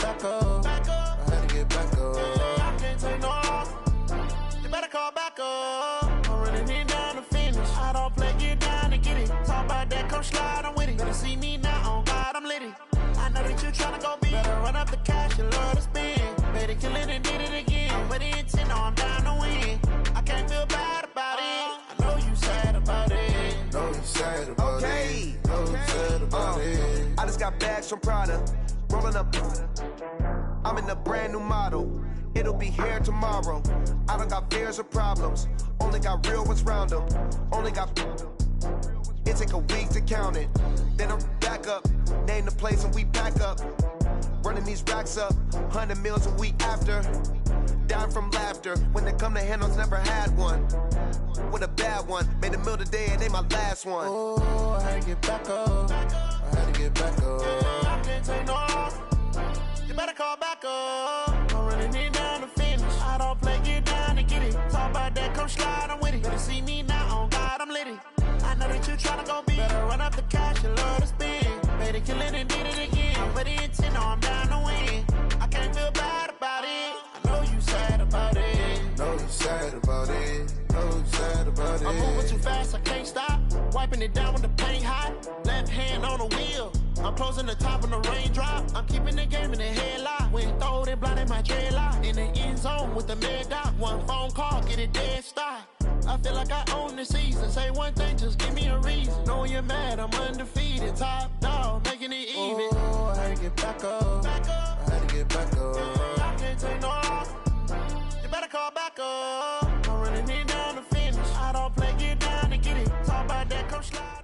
back up. I had to get back up. I can't take no loss. You better call back up. I'm running it down to finish. I don't play, get down and get it. Talk about that, come slide, I'm with it. Better see me now, on God, I'm litty. I know that you tryna go big. Better run up the cash, you love to spend. Better kill it and did it again. But the intent, no, I'm down to win. I can't feel bad about it. I know you sad about it. Know you sad about it. Know you sad about it. I just got bags from Prada. Rolling up. I'm in a brand new model. It'll be here tomorrow. I don't got fears or problems. Only got real ones round them. Only got. It take a week to count it. Then I'm back up. Name the place and we pack up. Running these racks up. 100 meals a week after. Dying from laughter. When they come to handles, never had one. With a bad one. Made a meal today and they my last one. Oh, I had to get back up. I had to get back up. I can't take no loss. You better call back up. I'm running it down to finish. I don't play, get down and get it. Talk about that, come slide, I'm with it. Better see me now, on God, I'm litty. I know that you tryna go big. Better run up the cash, you love to spend. Better kill it and did it again. But the intent, no, I'm down to win. I can't feel bad about it. I know you sad about it. Know you sad about it. Know you sad about it. I'm moving too fast, I can't stop. Wiping it down with the paint hot. Left hand on the wheel. I'm closing the top on the raindrop. I'm keeping the game in the headlock. When throwed and blinded my dreadlock. In the end zone with the mad dot. One phone call, get it dead stop. I feel like I own the season. Say one thing, just give me a reason. Knowing you're mad, I'm undefeated. Top dog, making it even. Oh, I had to get back up. I had to get back up. I can't take no loss. You better call back up. I'm running it down to finish. I don't play, get down and get it. Talk about that, come slide.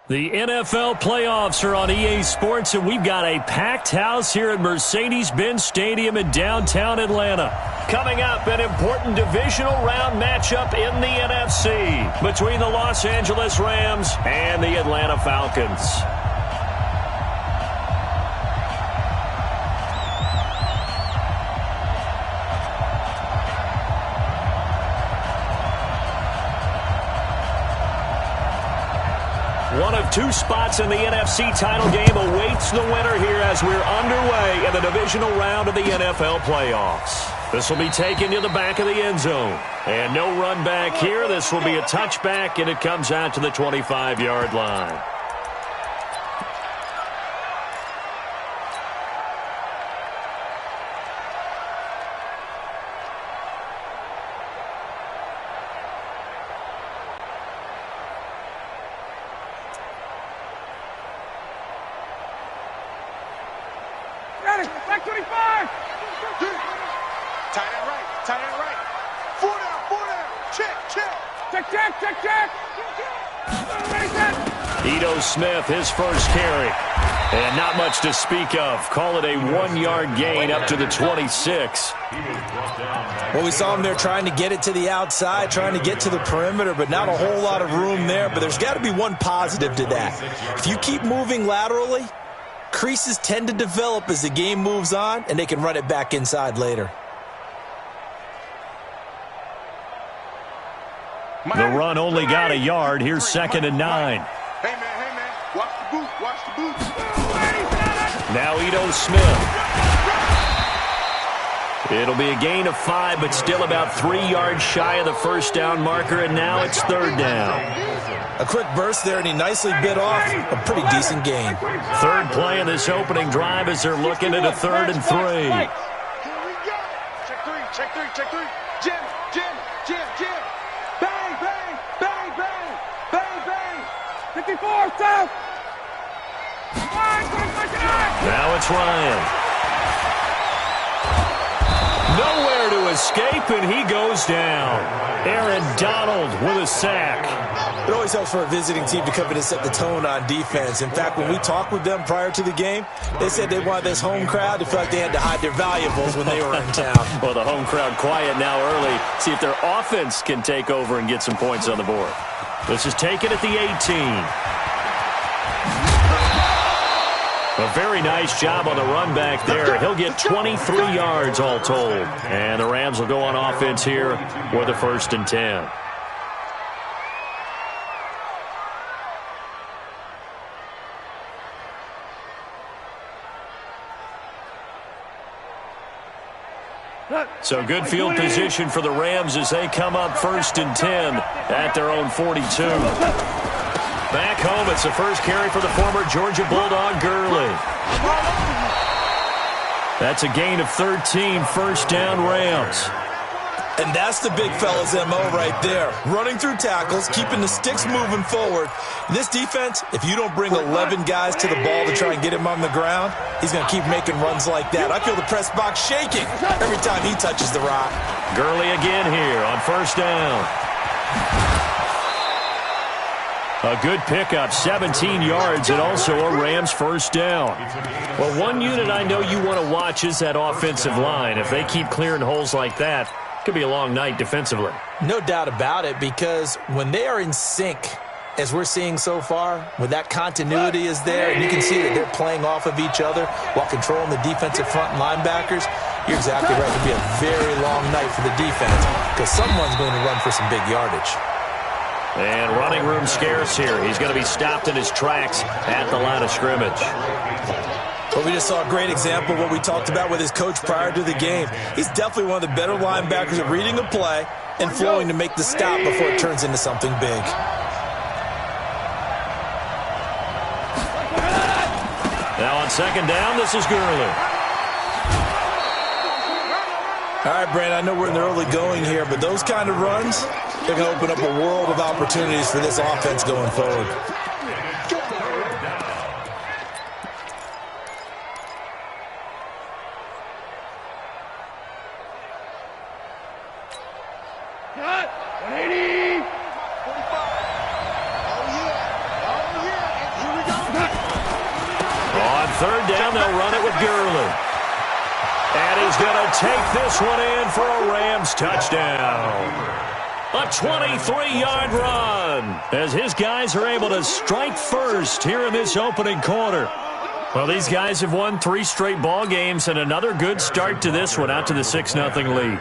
The NFL playoffs are on EA Sports, and we've got a packed house here at Mercedes-Benz Stadium in downtown Atlanta. Coming up, an important divisional round matchup in the NFC between the Los Angeles Rams and the Atlanta Falcons. One of two spots in the NFC title game awaits the winner here as we're underway in the divisional round of the NFL playoffs. This will be taken to the back of the end zone. And no run back here. This will be a touchback, and it comes out to the 25-yard line. Back 25! Tight end right. 4 down. Check. Ito Smith, his first carry. And not much to speak of. Call it a 1-yard gain up to the 26. Well, we saw him there trying to get it to the outside, trying to get to the perimeter, but not a whole lot of room there. But there's got to be one positive to that. If you keep moving laterally, creases tend to develop as the game moves on, and they can run it back inside later. The run only got a yard. Here's 2nd and 9. Hey, man. Watch the boot. Now Ito Smith. It'll be a gain of 5, but still about 3 yards shy of the first down marker, and now it's 3rd down. A quick burst there, and he nicely bit off a pretty decent gain. Third play of this opening drive as they're looking at a 3rd and 3. Here we go. Check three. Jim. Bang. 54, stop. Now it's Ryan. Nowhere to escape, and he goes down. Aaron Donald with a sack. It always helps for a visiting team to come in and set the tone on defense. In fact, when we talked with them prior to the game, they said they wanted this home crowd to feel like they had to hide their valuables when they were in town. Well, the home crowd quiet now early. See if their offense can take over and get some points on the board. This is taken at the 18. A very nice job on the run back there. He'll get 23 yards all told. And the Rams will go on offense here with a 1st and 10. So good field position for the Rams as they come up 1st and 10 at their own 42. Back home, it's the first carry for the former Georgia Bulldog, Gurley. That's a gain of 13, first down Rams. And that's the big fella's MO right there. Running through tackles, keeping the sticks moving forward. This defense, if you don't bring 11 guys to the ball to try and get him on the ground, he's going to keep making runs like that. I feel the press box shaking every time he touches the rock. Gurley again here on first down. A good pickup, 17 yards, and also a Rams first down. Well, one unit I know you want to watch is that offensive line. If they keep clearing holes like that, could be a long night defensively. No doubt about it, because when they are in sync, as we're seeing so far, when that continuity is there, and you can see that they're playing off of each other while controlling the defensive front and linebackers, you're exactly right. It'll be a very long night for the defense because someone's going to run for some big yardage. And running room scarce here. He's going to be stopped in his tracks at the line of scrimmage. But we just saw a great example of what we talked about with his coach prior to the game. He's definitely one of the better linebackers at reading a play and flowing to make the stop before it turns into something big. Now on second down, this is Gurley. All right, Brandon, I know we're in the early going here, but those kind of runs, they're going to open up a world of opportunities for this offense going forward. Third down, they'll run it with Gurley. And he's going to take this one in for a Rams touchdown. A 23-yard run as his guys are able to strike first here in this opening quarter. Well, these guys have won 3 straight ball games and another good start to this one out to the 6-0 lead.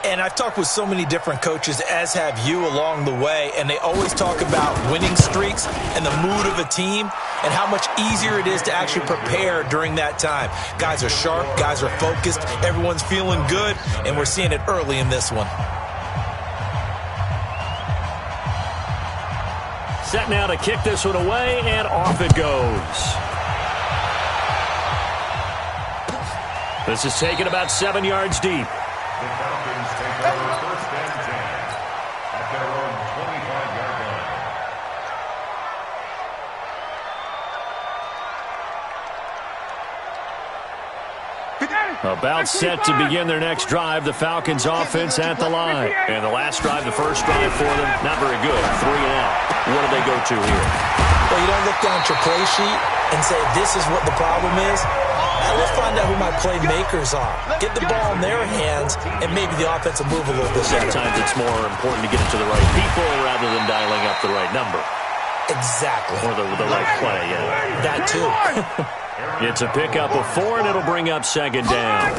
And I've talked with so many different coaches, as have you along the way, and they always talk about winning streaks and the mood of a team and how much easier it is to actually prepare during that time. Guys are sharp, guys are focused, everyone's feeling good, and we're seeing it early in this one. Set now to kick this one away, and off it goes. This is taken about 7 yards deep. The Falcons take over first and 10 at their own 25-yard line. About set to begin their next drive, the Falcons offense at the line. And the last drive, the first drive for them, not very good. 3 and out. What do they go to here? Well, you don't look down at your play sheet and say, this is what the problem is. Now let's find out who my playmakers are. Get the ball in their hands, and maybe the offense will move a little bit better. Sometimes it's more important to get it to the right people rather than dialing up the right number. Exactly. Or the right play, yeah. That too. It's a pickup of 4, and it'll bring up second down.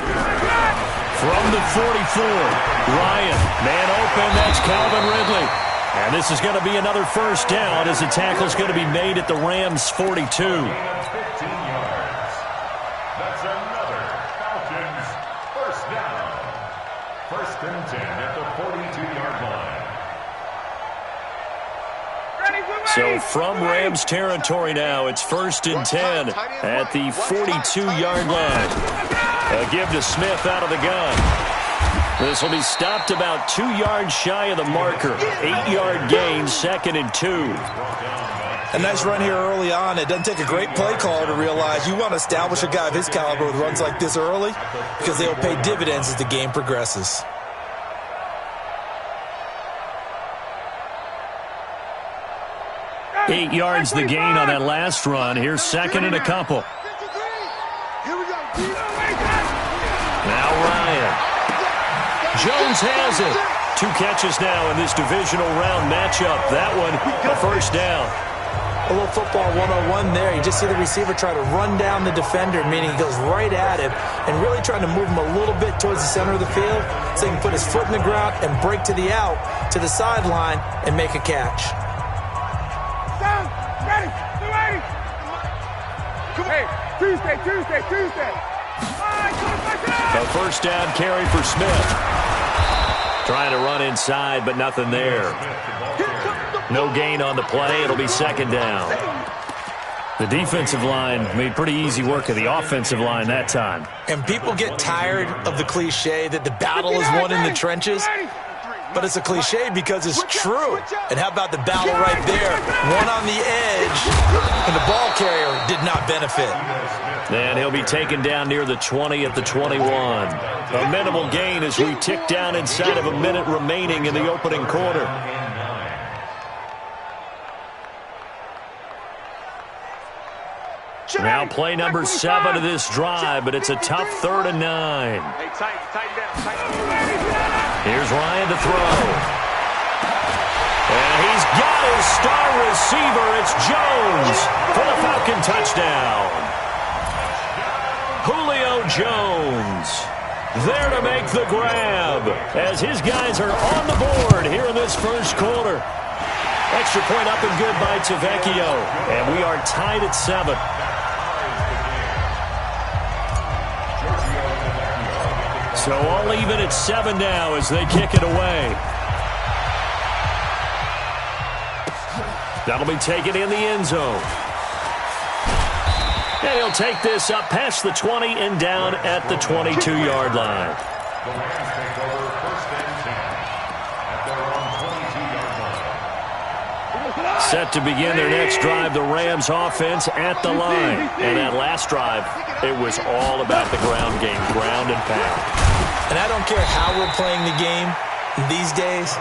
From the 44, Ryan, man open, that's Calvin Ridley. And this is going to be another first down as the tackle's going to be made at the Rams' 42. That's another Falcons first down. First and 10 at the 42-yard line. So from Rams territory now, it's first and 10 at the 42-yard line. A give to Smith out of the gun. This will be stopped about 2 yards shy of the marker. 8-yard gain, 2nd and 2. A nice run here early on. It doesn't take a great play caller to realize you want to establish a guy of his caliber with runs like this early because they will pay dividends as the game progresses. Eight yards the gain on that last run. Here's 2nd and a couple. Now Ryan. Jones has it. 2 catches now in this divisional round matchup. That one, a first down. A little football 101 there. You just see the receiver try to run down the defender, meaning he goes right at him and really trying to move him a little bit towards the center of the field so he can put his foot in the ground and break to the out, to the sideline, and make a catch. Down, ready, ready. Hey, Tuesday. A first down carry for Smith. Trying to run inside, but nothing there. No gain on the play. It'll be second down. The defensive line made pretty easy work of the offensive line that time. And people get tired of the cliche that the battle is won in the trenches. But it's a cliche because it's true. And how about the battle right there? One on the edge, and the ball carrier did not benefit. And he'll be taken down near the 20 at the 21. A minimal gain as we tick down inside of a minute remaining in the opening quarter. Now play number 7 of this drive, but it's a tough 3rd and 9. Here's Ryan to throw. And he's got his star receiver. It's Jones for the Falcon touchdown. Julio Jones there to make the grab as his guys are on the board here in this first quarter. Extra point up and good by Tavecchio. And we are tied at 7. So all even at 7 now as they kick it away. That'll be taken in the end zone. And he'll take this up past the 20 and down at the 22-yard line. The Rams take over 1st and 10 at their own 22-yard line. Set to begin their next drive, the Rams offense at the line. And that last drive, it was all about the ground game, ground and pound. And I don't care how we're playing the game these days,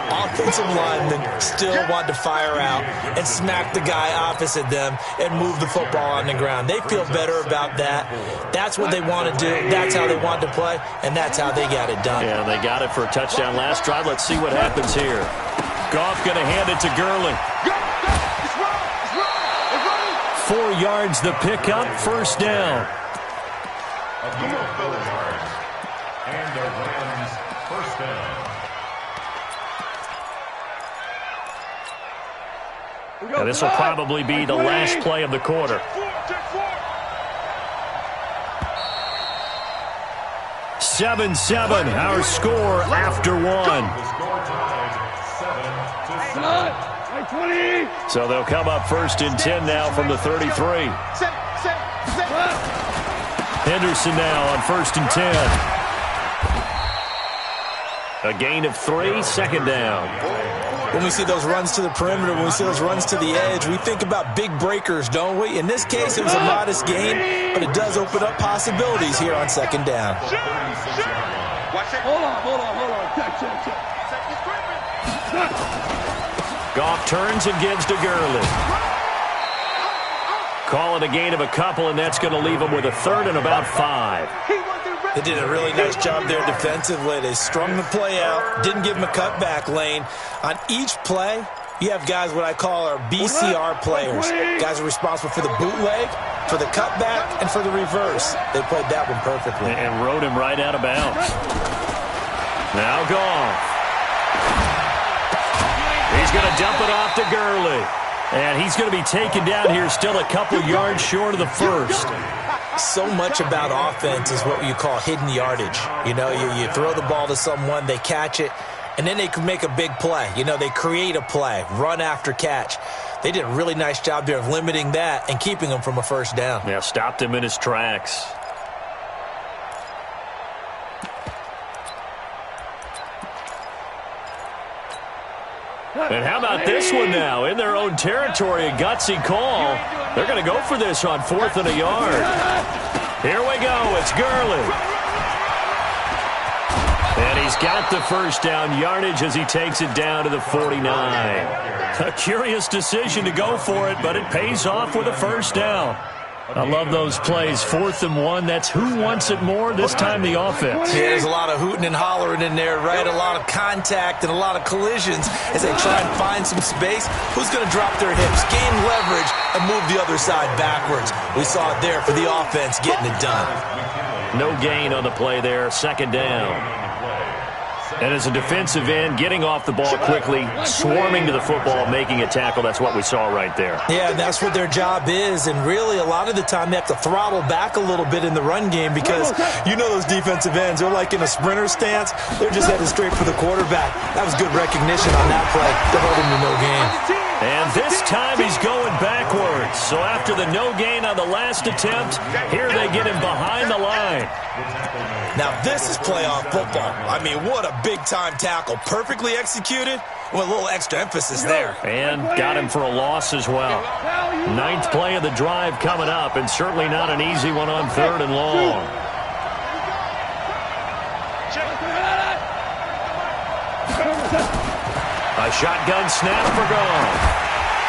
offensive linemen still want to fire out and smack the guy opposite them and move the football on the ground. They feel better about that. That's what they want to do. That's how they want to play, and that's how they got it done. Yeah, they got it for a touchdown last drive. Let's see what happens here. Goff going to hand it to Gurley. 4 yards the pickup, first down. And the Rams first down. And this will probably be the last play of the quarter. 7-7, our score after 1. The score tied 7-7. So they'll come up 1st and 10 now from the 33. Henderson now on 1st and 10. A gain of 3, second down. When we see those runs to the perimeter, when we see those runs to the edge, we think about big breakers, don't we? In this case, it was a modest gain, but it does open up possibilities here on 2nd down. Hold on. Goff turns and gives to Gurley. Call it a gain of a couple, and that's going to leave him with a 3rd and about 5. They did a really nice job there defensively. They strung the play out, didn't give him a cutback lane. On each play, you have guys what I call our BCR players. Guys are responsible for the bootleg, for the cutback, and for the reverse. They played that one perfectly. And rode him right out of bounds. Now Goff. He's going to dump it off to Gurley. And he's going to be taken down here still a couple yards short of the 1st. So much about offense is what you call hidden yardage. You know, you throw the ball to someone, they catch it, and then they can make a big play. You know, they create a play, run after catch. They did a really nice job there of limiting that and keeping him from a 1st down. Yeah, stopped him in his tracks. And how about this one now? In their own territory, a gutsy call. They're going to go for this on 4th and a yard. Here we go. It's Gurley. And he's got the 1st down yardage as he takes it down to the 49. A curious decision to go for it, but it pays off with a 1st down. I love those plays. 4th and 1. That's who wants it more, this time the offense. Yeah, there's a lot of hooting and hollering in there, right? A lot of contact and a lot of collisions as they try and find some space. Who's going to drop their hips, gain leverage, and move the other side backwards? We saw it there for the offense getting it done. No gain on the play there. 2nd down. And as a defensive end, getting off the ball quickly, swarming to the football, making a tackle, that's what we saw right there. Yeah, and that's what their job is. And really, a lot of the time, they have to throttle back a little bit in the run game because you know those defensive ends, they're like in a sprinter stance. They're just headed straight for the quarterback. That was good recognition on that play to hold him to no gain. And this time he's going backwards. So after the no gain on the last attempt, here they get him behind the line. Now this is playoff football. I mean, what a big-time tackle. Perfectly executed with a little extra emphasis there. And got him for a loss as well. 9th play of the drive coming up, and certainly not an easy one on 3rd and long. A shotgun snap for gone.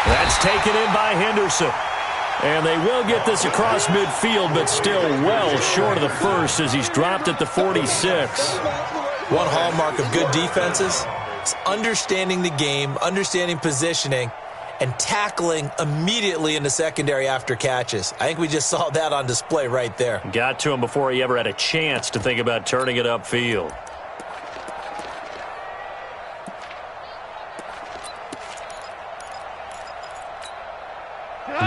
That's taken in by Henderson. And they will get this across midfield, but still well short of the first as he's dropped at the 46. One hallmark of good defenses is understanding the game, understanding positioning, and tackling immediately in the secondary after catches. I think we just saw that on display right there. Got to him before he ever had a chance to think about turning it upfield.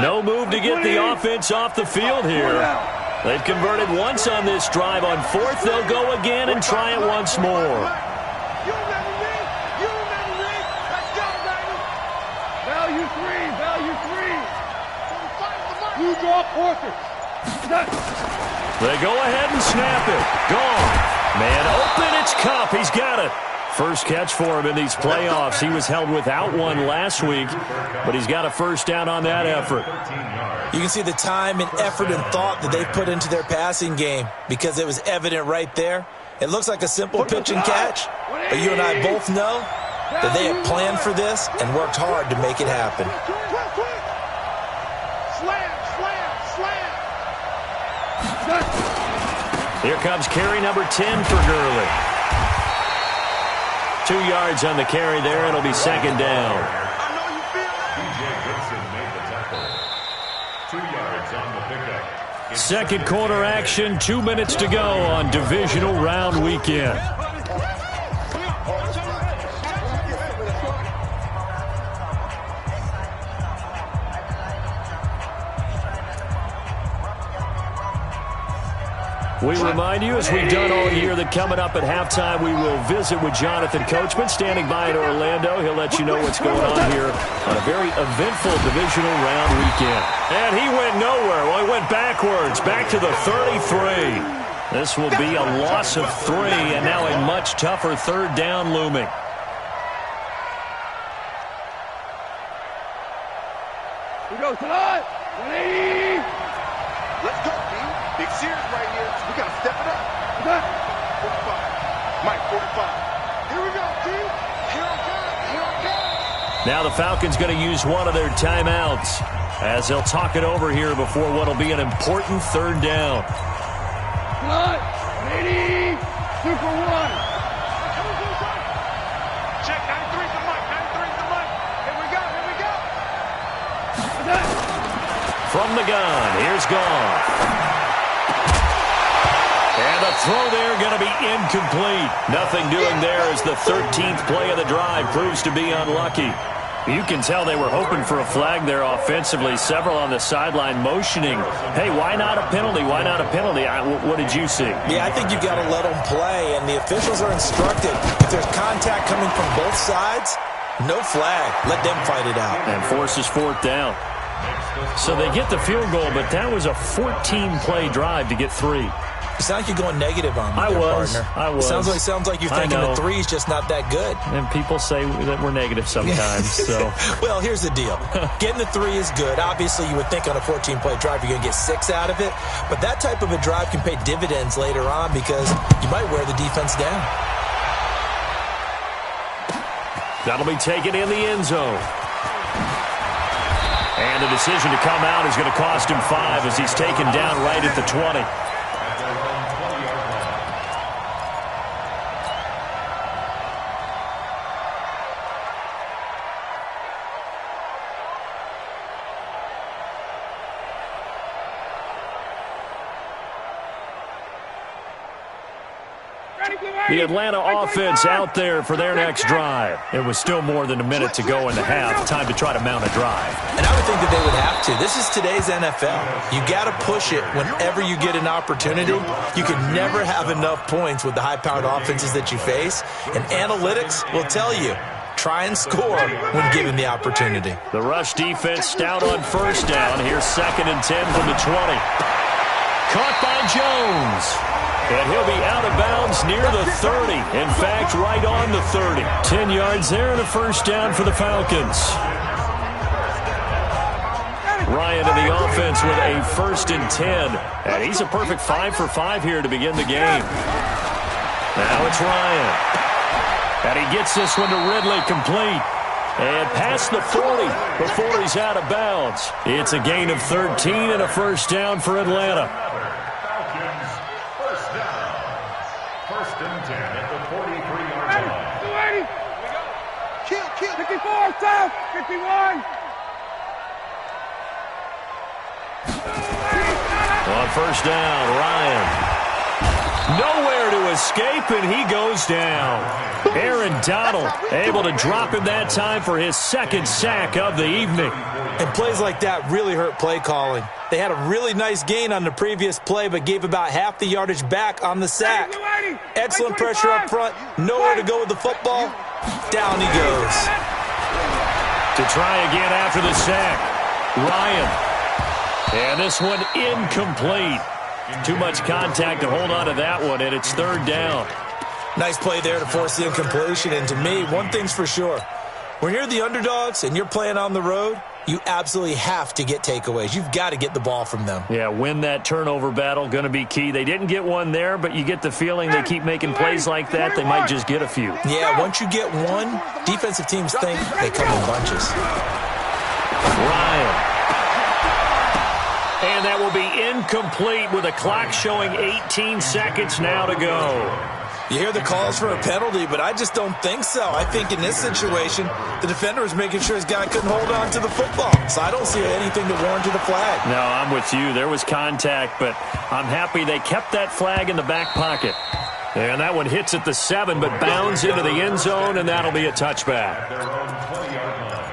No move to get the offense off the field here. They've converted once on this drive. On 4th, they'll go again and try it once more. Value three. You draw quarters. They go ahead and snap it. Gone. Man open, it's Cup. He's got it. First catch for him in these playoffs. He was held without one last week, but he's got a first down on that effort. You can see the time and effort and thought that they put into their passing game because it was evident right there. It looks like a simple pitch and catch, but you and I both know that they had planned for this and worked hard to make it happen. Here comes carry number 10 for Gurley. 2 yards on the carry there. It'll be 2nd down. Second quarter action. 2 minutes to go on divisional round weekend. We remind you, as we've done all year, that coming up at halftime, we will visit with Jonathan Coachman, standing by in Orlando. He'll let you know what's going on here on a very eventful divisional round weekend. And he went nowhere. Well, he went backwards, back to the 33. This will be a loss of 3, and now a much tougher 3rd down looming. We go tonight. 180. Let's go, B. Big series right here. We got to step it up. 45. Mike, 45. Here we go, G. Here I come. Now the Falcons going to use one of their timeouts as they'll talk it over here before what will be an important 3rd down. Tonight. 180. 2 for 1. Check. 93's the Mike. 93's the Mike. Here we go. From the gun, here's Goff. And the throw there going to be incomplete. Nothing doing there as the 13th play of the drive proves to be unlucky. You can tell they were hoping for a flag there offensively. Several on the sideline motioning, hey, why not a penalty? Why not a penalty? What did you see? Yeah, I think you've got to let them play, and the officials are instructed. If there's contact coming from both sides, no flag. Let them fight it out. And forces 4th down. So they get the field goal, but that was a 14-play drive to get 3. You sound like you're going negative on me, partner. I was. Sounds like you're thinking the 3 is just not that good. And people say that we're negative sometimes. So, well, here's the deal. Getting the 3 is good. Obviously, you would think on a 14-play drive you're going to get 6 out of it. But that type of a drive can pay dividends later on because you might wear the defense down. That'll be taken in the end zone. And the decision to come out is going to cost him 5 as he's taken down right at the 20. The Atlanta offense out there for their next drive. It was still more than a minute to go in the half. Time to try to mount a drive. And I would think that they would have to. This is today's NFL. You got to push it whenever you get an opportunity. You can never have enough points with the high-powered offenses that you face. And analytics will tell you, try and score when given the opportunity. The rush defense stout on first down. Here's 2nd and 10 from the 20. Caught by Jones. And he'll be out of bounds near the 30. In fact, right on the 30. 10 yards there and a first down for the Falcons. Ryan in the offense with a 1st and 10. And he's a perfect 5 for 5 here to begin the game. Now it's Ryan. And he gets this one to Ridley complete. And past the 40 before he's out of bounds. It's a gain of 13 and a first down for Atlanta. Falcons, first down. 1st and 10 at the 43-yard line. 54, South, 51. On first down, Ryan. Nowhere to escape, and he goes down. Aaron Donald able to drop him that time for his 2nd sack of the evening. And plays like that really hurt play calling. They had a really nice gain on the previous play, but gave about half the yardage back on the sack. Excellent pressure up front. Nowhere to go with the football. Down he goes. To try again after the sack, Ryan. And this one incomplete. Too much contact to hold on to that one, and it's 3rd down. Nice play there to force the incompletion. And to me, one thing's for sure. When you're the underdogs and you're playing on the road, you absolutely have to get takeaways. You've got to get the ball from them. Yeah, win that turnover battle, going to be key. They didn't get one there, but you get the feeling they keep making plays like that, they might just get a few. Yeah, once you get one, defensive teams think they come in bunches. Ryan. And that will be incomplete with a clock showing 18 seconds now to go. You hear the calls for a penalty, but I just don't think so. I think in this situation, the defender was making sure his guy couldn't hold on to the football. So I don't see anything to warrant a flag. No, I'm with you. There was contact, but I'm happy they kept that flag in the back pocket. And that one hits at the 7, but bounds into the end zone, and that'll be a touchback. Their own 20-yard line.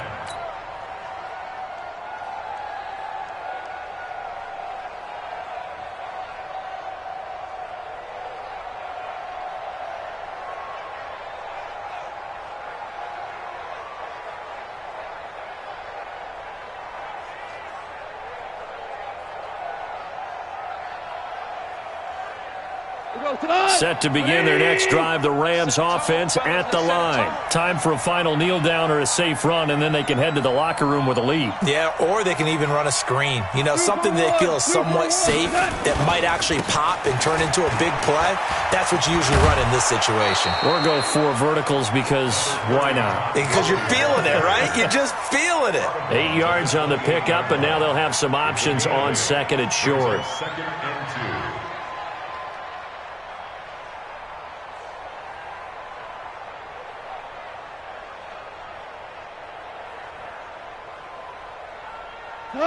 Set to begin their next drive, the Rams offense at the line. Time for a final kneel down or a safe run, and then they can head to the locker room with a lead. Yeah, or they can even run a screen. You know, something they feel is somewhat safe that might actually pop and turn into a big play. That's what you usually run in this situation. Or go 4 verticals because why not? Because you're feeling it, right? You're just feeling it. 8 yards on the pickup, and now they'll have some options on 2nd and short. 2nd and 2.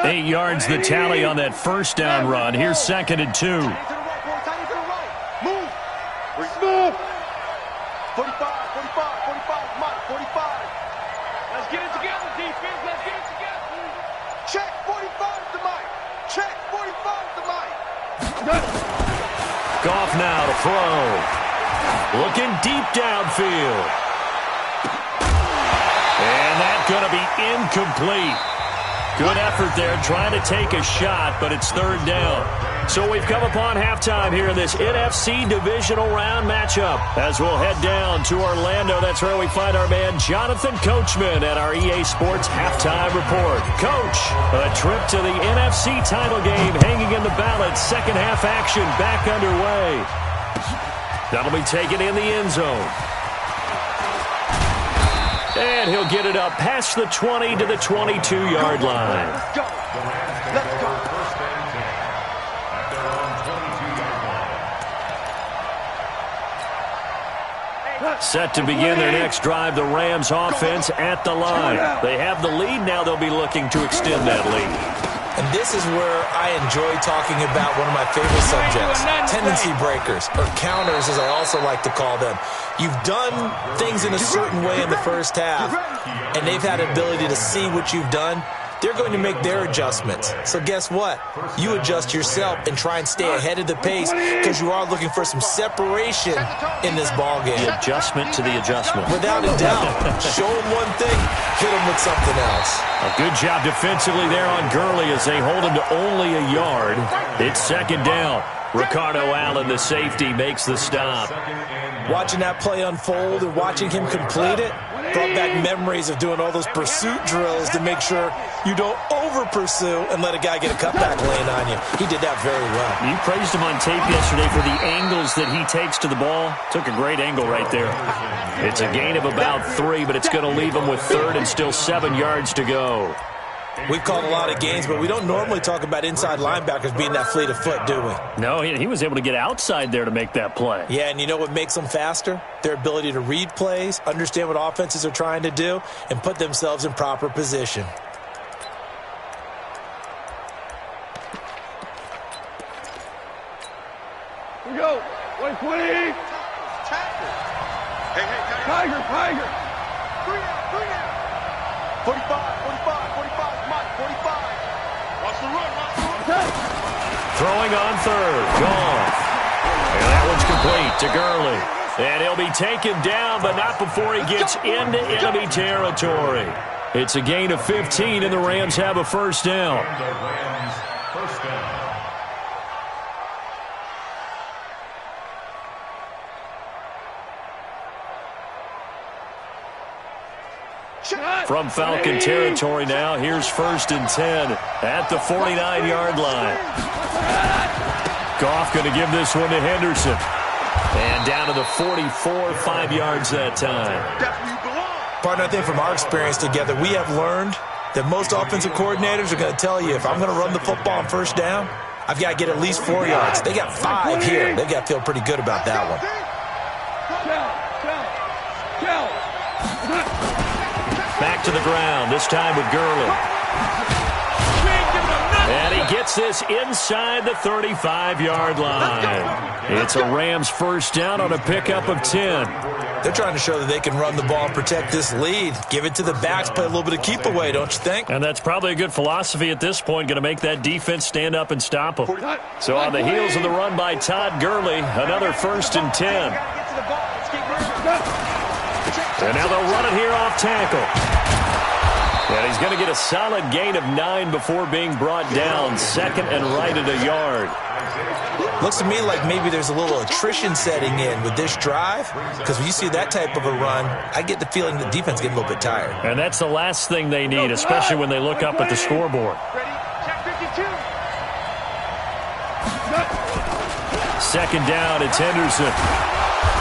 Eight yards the tally on that first down run. Here's 2nd and 2. Move. 45, 45, 45, Mike, 45. Let's get it together, defense. Let's get it together. Check 45 to Mike. Check 45 to Mike. Goff now to throw. Looking deep downfield. And that's going to be incomplete. Good effort there, trying to take a shot, but it's 3rd down. So we've come upon halftime here in this NFC divisional round matchup. As we'll head down to Orlando, that's where we find our man Jonathan Coachman at our EA Sports Halftime Report. Coach, a trip to the NFC title game hanging in the balance. Second half action back underway. That'll be taken in the end zone. And he'll get it up past the 20 to the 22-yard line. Let's go. Let's go. 1st and 10 at their own 22-yard line. Set to begin their next drive, the Rams offense at the line. They have the lead now. They'll be looking to extend that lead. And this is where I enjoy talking about one of my favorite subjects, tendency breakers, or counters as I also like to call them. You've done things in a certain way in the first half, and they've had an ability to see what you've done. They're going to make their adjustments. So guess what? You adjust yourself and try and stay ahead of the pace because you are looking for some separation in this ball game. The adjustment to the adjustment. Without a doubt. Show them one thing, hit them with something else. A good job defensively there on Gurley as they hold him to only a yard. It's second down. Ricardo Allen, the safety, makes the stop. Watching that play unfold and watching him complete it brought back memories of doing all those pursuit drills to make sure you don't over-pursue and let a guy get a cutback lane on you. He did that very well. You praised him on tape yesterday for the angles that he takes to the ball. Took a great angle right there. It's a gain of about 3, but it's going to leave him with third and still 7 yards to go. We've called a lot of games, but we don't normally talk about inside linebackers being that fleet of foot, do we? No, he was able to get outside there to make that play. Yeah, and you know what makes them faster? Their ability to read plays, understand what offenses are trying to do, and put themselves in proper position. Here we go. 120. Hey, Tiger. 45, 45, Mike, 45. Watch the run. Throwing on third. Gone. And that one's complete to Gurley. And he'll be taken down, but not before he gets into enemy territory. It's a gain of 15, and the Rams have a first down. And the Rams first down. From Falcon territory now, here's first and 10 at the 49-yard line. Goff going to give this one to Henderson. And down to the 44, 5 yards that time. Partner, I think from our experience together, we have learned that most offensive coordinators are going to tell you, if I'm going to run the football on first down, I've got to get at least 4 yards. They got 5 here. They've got to feel pretty good about that one. Back to the ground, this time with Gurley. And he gets this inside the 35-yard line. It's a Rams first down on a pickup of 10. They're trying to show that they can run the ball and protect this lead. Give it to the backs, play a little bit of keep away, don't you think? And that's probably a good philosophy at this point, going to make that defense stand up and stop them. So on the heels of the run by Todd Gurley, another first and 10. And now they'll run it here off tackle. And he's going to get a solid gain of 9 before being brought down. Second and right at a yard. Looks to me like maybe there's a little attrition setting in with this drive, because when you see that type of a run, I get the feeling the defense getting a little bit tired. And that's the last thing they need, especially when they look up at the scoreboard. Second down, it's Henderson.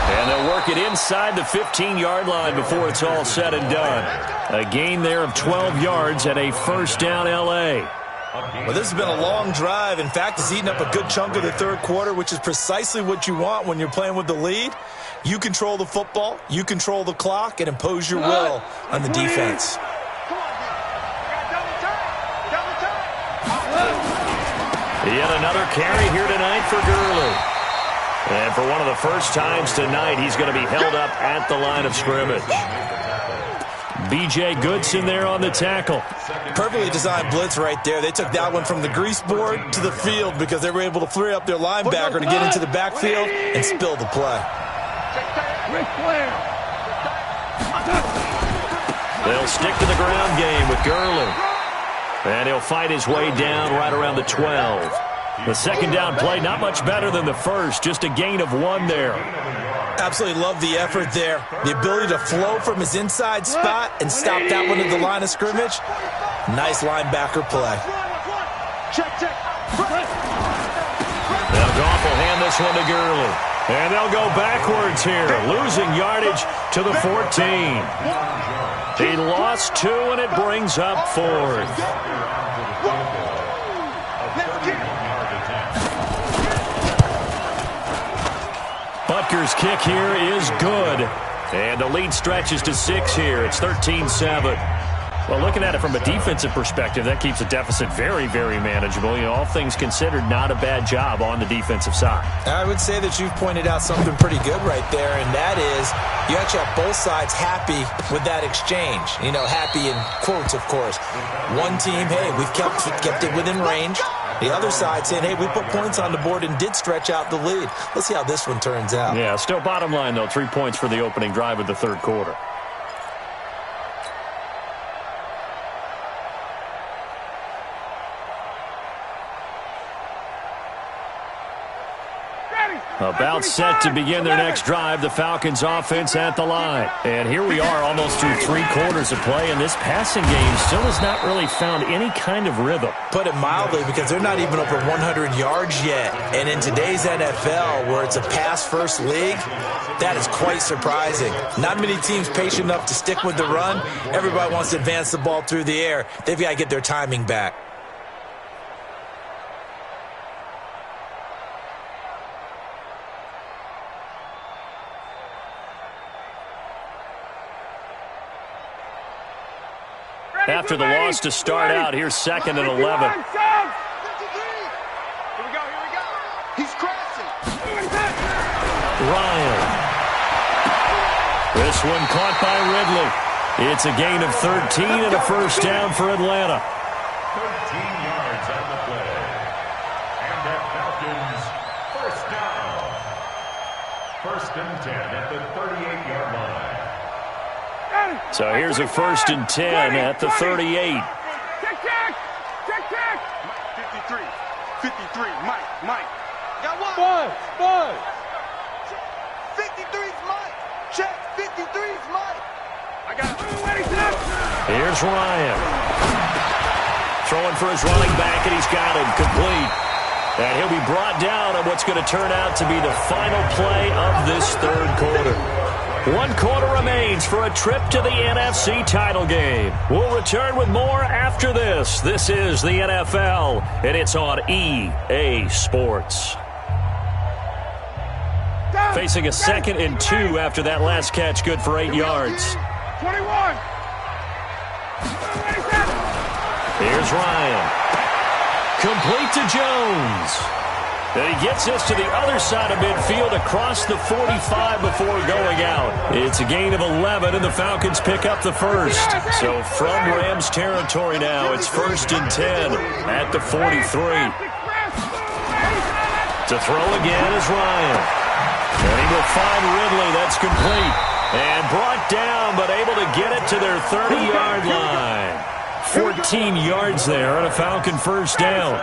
And they'll work it inside the 15-yard line before it's all said and done. A gain there of 12 yards and a first down L.A. Well, this has been a long drive. In fact, it's eaten up a good chunk of the third quarter, which is precisely what you want when you're playing with the lead. You control the football, you control the clock, and impose your will on the defense. Yet another carry here tonight for Gurley. And for one of the first times tonight, he's going to be held up at the line of scrimmage. B.J. Goodson there on the tackle. Perfectly designed blitz right there. They took that one from the grease board to the field because they were able to free up their linebacker to get into the backfield and spill the play. They'll stick to the ground game with Gurley. And he'll fight his way down right around the 12. The second down play, not much better than the first, just a gain of 1 there. Absolutely love the effort there. The ability to flow from his inside spot and stop that one at the line of scrimmage. Nice linebacker play. Now Goff will hand this one to Gurley. And they'll go backwards here, losing yardage to the 14. He lost 2, and it brings up 4th. Butker's kick here is good. And the lead stretches to 6 here. It's 13-7. Well, looking at it from a defensive perspective, that keeps the deficit very, very manageable. You know, all things considered, not a bad job on the defensive side. I would say that you've pointed out something pretty good right there, and that is you actually have both sides happy with that exchange. You know, happy in quotes, of course. One team, hey, we've kept it within range. The other side saying, hey, we put points on the board and did stretch out the lead. Let's see how this one turns out. Yeah, still bottom line, though, 3 points for the opening drive of the third quarter. About set to begin their next drive, the Falcons offense at the line. And here we are almost through 3 quarters of play, and this passing game still has not really found any kind of rhythm. Put it mildly, because they're not even over 100 yards yet. And in today's NFL, where it's a pass-first league, that is quite surprising. Not many teams patient enough to stick with the run. Everybody wants to advance the ball through the air. They've got to get their timing back. After the loss to start out, here's 2nd and 11. Here we go. He's crashing. Ryan. This one caught by Ridley. It's a gain of 13 and a first down for Atlanta. 13 yards on the play. And that Falcons first down. 1st and 10 at the 38-yard line. So here's a 1st and 10 at the 38. Check. 53. Mike. Got one. 53's Mike. Check. 53's Mike. I got it. Here's Ryan. Throwing for his running back, and he's got him complete. And he'll be brought down on what's going to turn out to be the final play of this third quarter. 1 quarter remains for a trip to the NFC title game. We'll return with more after this. This is the NFL, and it's on EA Sports. Facing a 2nd and 2 after that last catch, good for 8 yards. 21. Here's Ryan. Complete to Jones. And he gets us to the other side of midfield across the 45 before going out. It's a gain of 11, and the Falcons pick up the first. So from Rams territory now, it's 1st and 10 at the 43. To throw again is Ryan. And he will find Ridley. That's complete. And brought down, but able to get it to their 30-yard line. 14 yards there and a Falcon first down.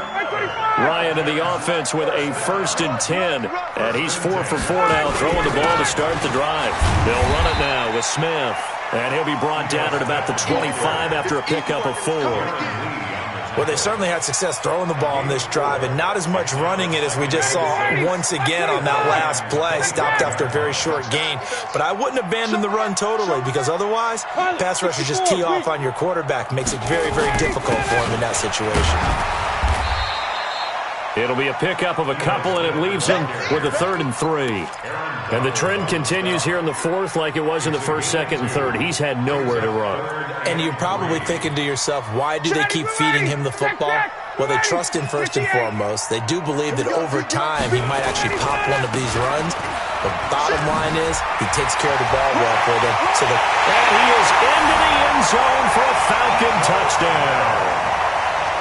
Ryan in the offense with a 1st and 10. And he's 4 for 4 now, throwing the ball to start the drive. They'll run it now with Smith. And he'll be brought down at about the 25 after a pickup of 4. Well, they certainly had success throwing the ball on this drive, and not as much running it as we just saw once again on that last play. Stopped after a very short gain. But I wouldn't abandon the run totally, because otherwise, pass rushers just tee off on your quarterback. Makes it very, very difficult for him in that situation. It'll be a pickup of a couple, and it leaves him with a 3rd and 3. And the trend continues here in the 4th like it was in the 1st, 2nd, and 3rd. He's had nowhere to run. And you're probably thinking to yourself, why do they keep feeding him the football? Well, they trust him first and foremost. They do believe that over time he might actually pop one of these runs. The bottom line is he takes care of the ball well for them. And he is into the end zone for a Falcon touchdown.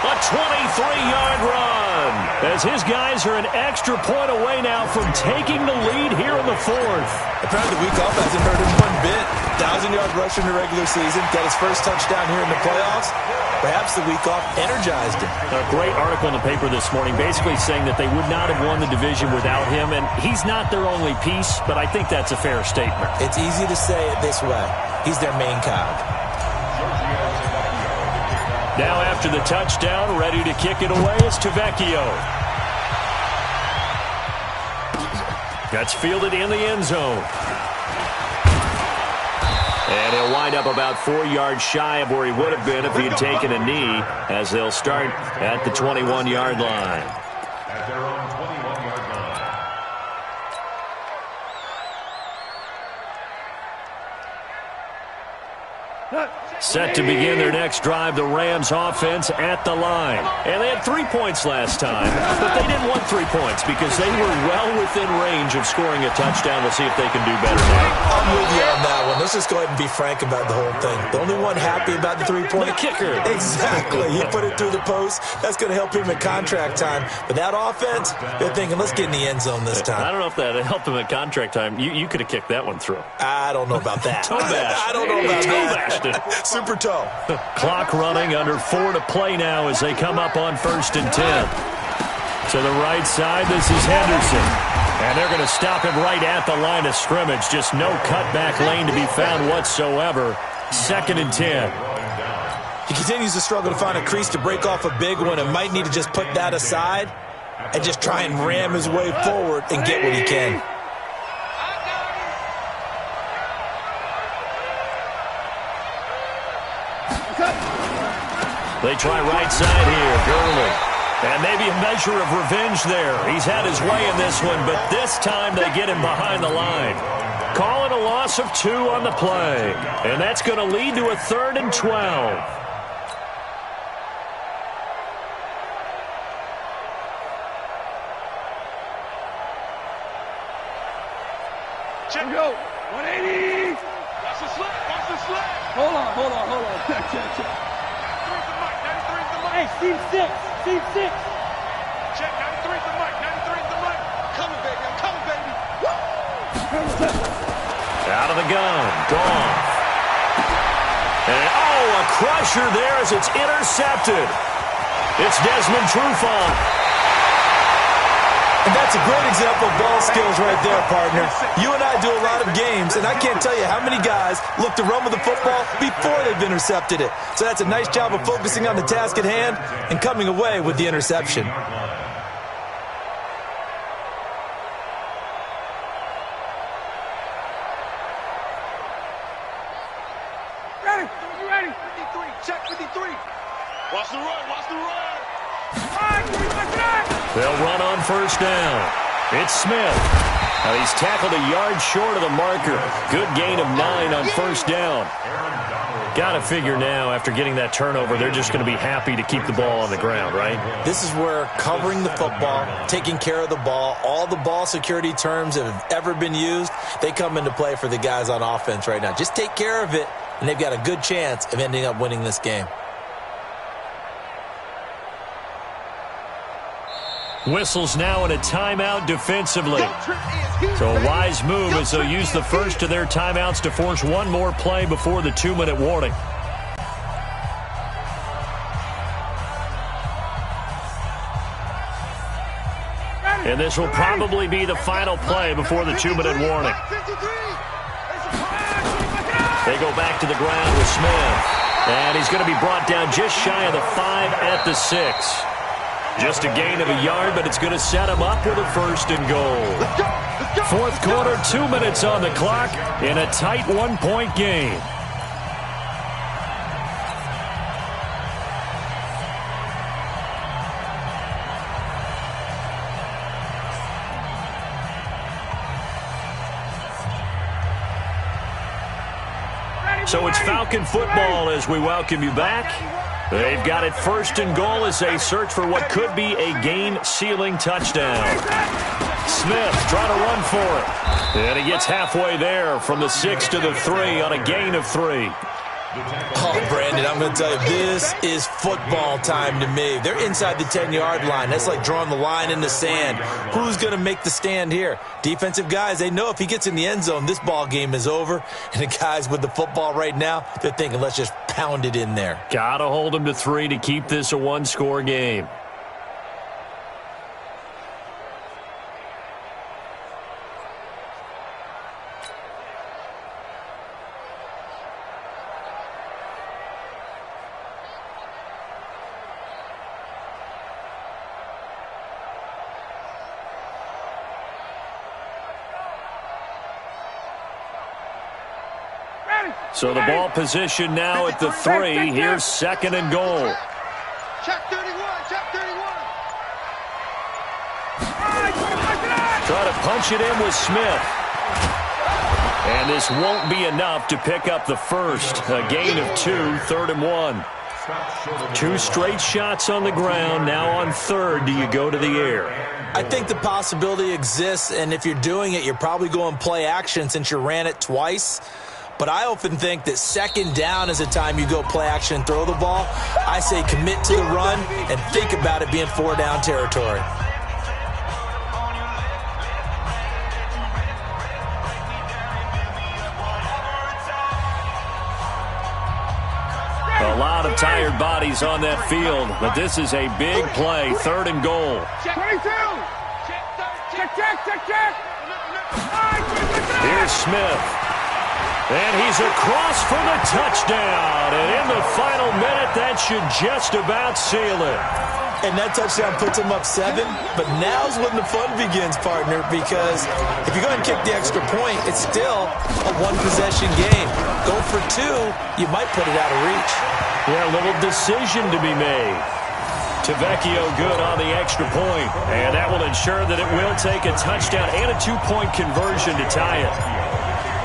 A 23-yard run as his guys are an extra point away now from taking the lead here in the 4th. Apparently the week off hasn't hurt him one bit. 1,000-yard rush in the regular season. Got his first touchdown here in the playoffs. Perhaps the week off energized him. A great article in the paper this morning basically saying that they would not have won the division without him, and he's not their only piece, but I think that's a fair statement. It's easy to say it this way. He's their main cog. Now after the touchdown, ready to kick it away is Tavecchio. That's fielded in the end zone. And he'll wind up about 4 yards shy of where he would have been if he had taken a knee, as they'll start at the 21-yard line. At their own 21-yard line. Set to begin their next drive, the Rams offense at the line. And they had 3 points last time, but they didn't want 3 points because they were well within range of scoring a touchdown. We'll see if they can do better now. I'm with you on that one. Let's just go ahead and be frank about the whole thing. The only one happy about the 3-point. The kicker. Exactly. He put it through the post. That's going to help him at contract time. But that offense, they're thinking, let's get in the end zone this time. I don't know if that helped him at contract time. You could have kicked that one through. I don't know about that. Toe bash. I don't know about that. Toe bashed it. Super toe. Clock running, under 4 to play now as they come up on 1st and 10. To the right side, this is Henderson. And they're going to stop him right at the line of scrimmage. Just no cutback lane to be found whatsoever. 2nd and 10. He continues to struggle to find a crease to break off a big one and might need to just put that aside and just try and ram his way forward and get what he can. They try right side here, Gurley. And maybe a measure of revenge there. He's had his way in this one, but this time they get him behind the line. Call it a loss of 2 on the play. And that's going to lead to a 3rd and 12. Check go. 180. Watch the slip. Watch the slip. Hold on. Check. Hey, Steve 6. Check, 93's the mic. 93's the mic. I'm coming, baby. Out of the gun. Gone. And, a crusher there as it's intercepted. It's Desmond Trufant. And that's a great example of ball skills right there, partner. You and I do a lot of games, and I can't tell you how many guys look to run with the football before they've intercepted it. So that's a nice job of focusing on the task at hand and coming away with the interception. Ready? You ready? 53. Check 53. Watch the run. They'll run on 1st down. It's Smith. Now he's tackled a yard short of the marker. Good gain of 9 on 1st down. Got to figure now, after getting that turnover, they're just going to be happy to keep the ball on the ground, right? This is where covering the football, taking care of the ball, all the ball security terms that have ever been used, they come into play for the guys on offense right now. Just take care of it, and they've got a good chance of ending up winning this game. Whistles now in a timeout defensively. So a wise move as they'll use the first of their timeouts to force one more play before the 2-minute warning. And this will probably be the final play before the 2-minute warning. They go back to the ground with Smith. And he's going to be brought down just shy of the 5 at the 6. Just a gain of a yard, but it's going to set him up with a 1st and goal. 4th quarter, 2 minutes on the clock in a tight 1-point game. So it's Falcon football as we welcome you back. They've got it 1st and goal as they search for what could be a game-sealing touchdown. Smith trying to run for it. And he gets halfway there from the 6 to the 3 on a gain of 3. Oh, Brandon, I'm going to tell you, this is football time to me. They're inside the 10-yard line. That's like drawing the line in the sand. Who's going to make the stand here? Defensive guys, they know if he gets in the end zone, this ball game is over. And the guys with the football right now, they're thinking, let's just pound it in there. Got to hold them to 3 to keep this a 1-score game. So the ball position now at the 3. Here's 2nd and goal. Check 31. Try to punch it in with Smith. And this won't be enough to pick up the first. A gain of 2, 3rd and 1. 2 straight shots on the ground. Now on 3rd, do you go to the air? I think the possibility exists, and if you're doing it, you're probably going play action since you ran it twice. But I often think that 2nd down is the time you go play action and throw the ball. I say commit to the run and think about it being 4-down territory. A lot of tired bodies on that field, but this is a big play, 3rd and goal. 22! Check! Here's Smith. And he's across for the touchdown. And in the final minute, that should just about seal it. And that touchdown puts him up 7. But now's when the fun begins, partner, because if you go ahead and kick the extra point, it's still a 1-possession game. Go for 2, you might put it out of reach. Yeah, a little decision to be made. Tavecchio good on the extra point. And that will ensure that it will take a touchdown and a 2-point conversion to tie it.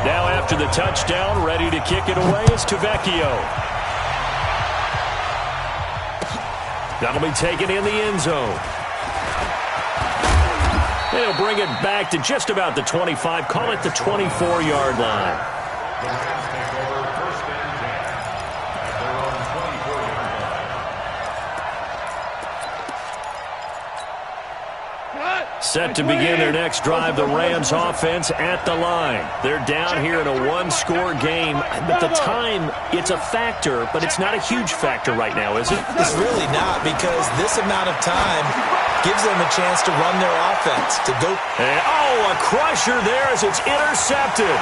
Now after the touchdown, ready to kick it away is Tavecchio. That'll be taken in the end zone. They'll bring it back to just about the 25. Call it the 24-yard line. The Rams take over 1st and 10 at their own 24-yard line. Set to begin their next drive, the Rams offense at the line. They're down here in a 1-score game. At the time, it's a factor, but it's not a huge factor right now, is it? It's really not, because this amount of time gives them a chance to run their offense, to go. And, a crusher there as it's intercepted.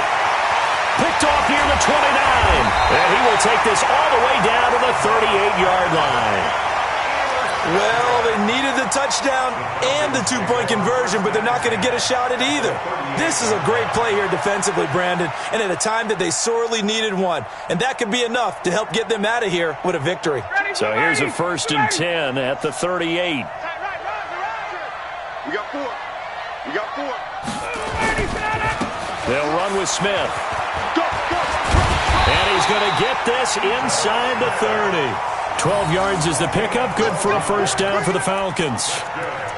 Picked off near the 29. And he will take this all the way down to the 38-yard line. Well, they needed the touchdown and the 2-point conversion, but they're not going to get a shot at either. This is a great play here defensively, Brandon, and at a time that they sorely needed one. And that could be enough to help get them out of here with a victory. So here's a 1st and 10 at the 38. We got 4. They'll run with Smith. And he's going to get this inside the 30. 12 yards is the pickup. Good for a 1st down for the Falcons.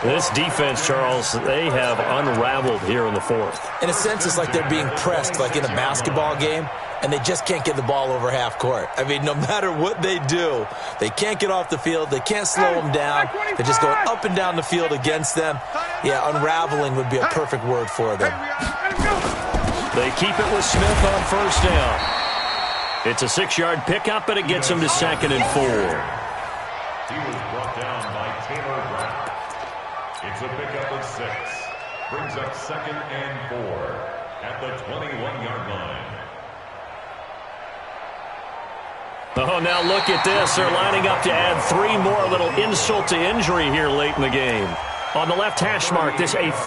This defense, Charles, they have unraveled here in the 4th. In a sense, it's like they're being pressed like in a basketball game, and they just can't get the ball over half court. I mean, no matter what they do, they can't get off the field. They can't slow them down. They're just going up and down the field against them. Yeah, unraveling would be a perfect word for them. They keep it with Smith on 1st down. It's a 6-yard pickup, and it gets him to 2nd and 4. He was brought down by Taylor Brown. It's a pickup of 6. Brings up 2nd and 4 at the 21-yard line. Oh, now look at this. They're lining up to add 3 more. A little insult to injury here late in the game. On the left hash mark, this a